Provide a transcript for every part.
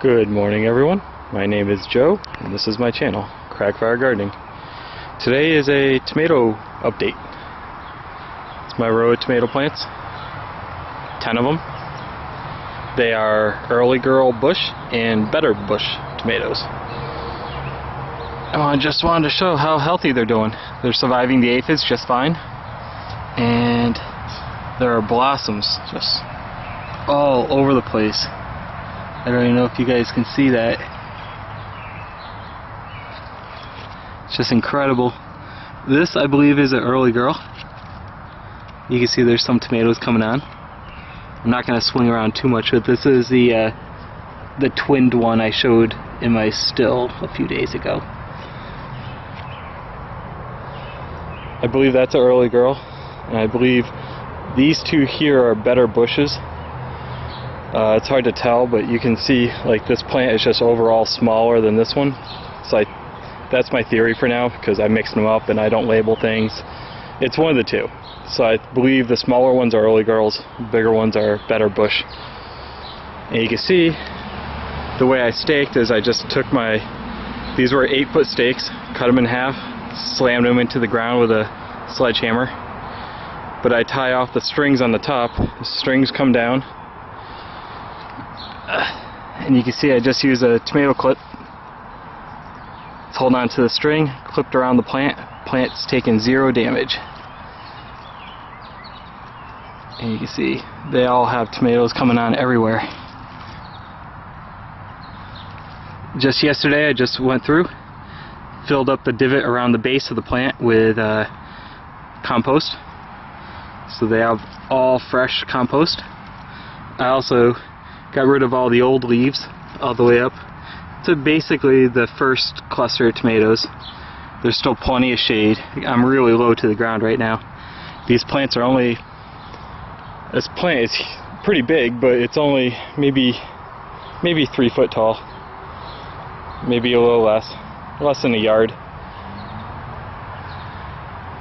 Good morning, everyone. My name is Joe, and this is my channel, Cragfire Gardening. Today is a tomato update. It's my row of tomato plants, 10 of them. They are early girl bush and better bush tomatoes. I just wanted to show how healthy they're doing. They're surviving the aphids just fine, and there are blossoms just all over the place. I don't even know if you guys can see that. It's just incredible. This, I believe, is an early girl. You can see there's some tomatoes coming on. I'm not going to swing around too much, but this is the twinned one I showed in my still a few days ago. I believe that's an early girl, and I believe these two here are better bushes. It's hard to tell, but you can see like this plant is just overall smaller than this one. So that's my theory for now, because I mixed them up and I don't label things. It's one of the two. So I believe the smaller ones are early girls, bigger ones are better bush. And you can see the way I staked is I just took these were 8-foot stakes, cut them in half, slammed them into the ground with a sledgehammer. But I tie off the strings on the top. The strings come down. And you can see I just used a tomato clip. It's holding on to the string, clipped around the plant. Plant's taking 0 damage. And you can see they all have tomatoes coming on everywhere. Just yesterday I just went through, filled up the divot around the base of the plant with compost. So they have all fresh compost. I also got rid of all the old leaves all the way up to basically the first cluster of tomatoes. There's still plenty of shade. I'm really low to the ground right now. These plants are only, this plant is pretty big, but it's only maybe 3 foot tall. Maybe a little less than a yard.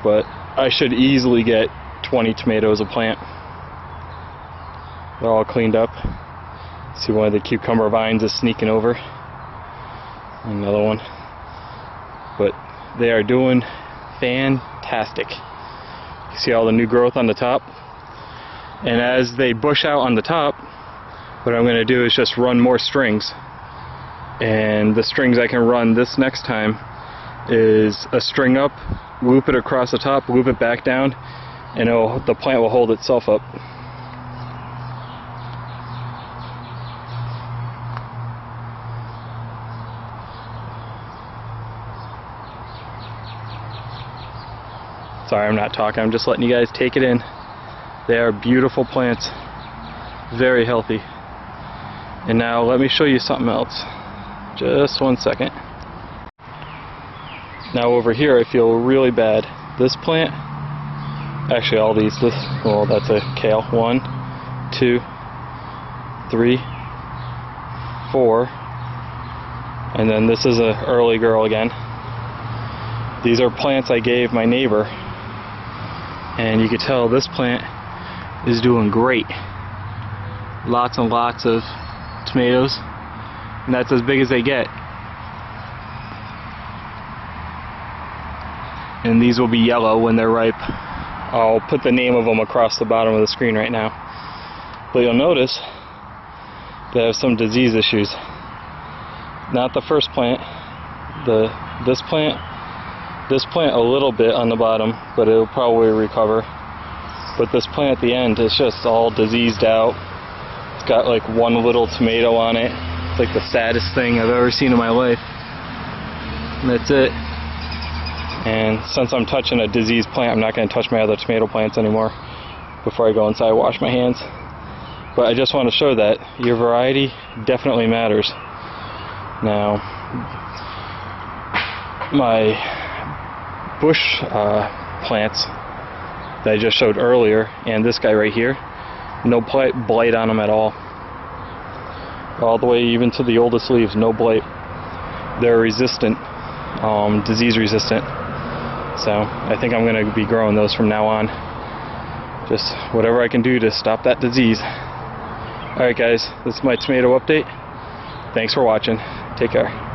But I should easily get 20 tomatoes a plant. They're all cleaned up. See, one of the cucumber vines is sneaking over. Another one. But they are doing fantastic. You see all the new growth on the top. And as they bush out on the top, what I'm going to do is just run more strings. And the strings I can run this next time is a string up, loop it across the top, loop it back down, and the plant will hold itself up. Sorry, I'm not talking, I'm just letting you guys take it in. They are beautiful plants, very healthy. And now let me show you something else. Just 1 second. Now over here I feel really bad. This plant, actually all these, well, that's a kale. 1, 2, 3, 4, and then this is an early girl again. These are plants I gave my neighbor. And you can tell this plant is doing great. Lots and lots of tomatoes, and that's as big as they get. And these will be yellow when they're ripe. I'll put the name of them across the bottom of the screen right now. But you'll notice they have some disease issues. Not the first plant, this plant a little bit on the bottom, but it'll probably recover. But this plant at the end is just all diseased out. It's got like one little tomato on it. It's like the saddest thing I've ever seen in my life. And that's it. And since I'm touching a diseased plant, I'm not going to touch my other tomato plants anymore before I go inside and wash my hands. But I just want to show that your variety definitely matters. Now, my bush plants that I just showed earlier, and this guy right here, no blight on them at all the way even to the oldest leaves, no blight. They're resistant, disease resistant, so I think I'm going to be growing those from now on. Just whatever I can do to stop that disease. Alright guys, this is my tomato update. Thanks for watching. Take care.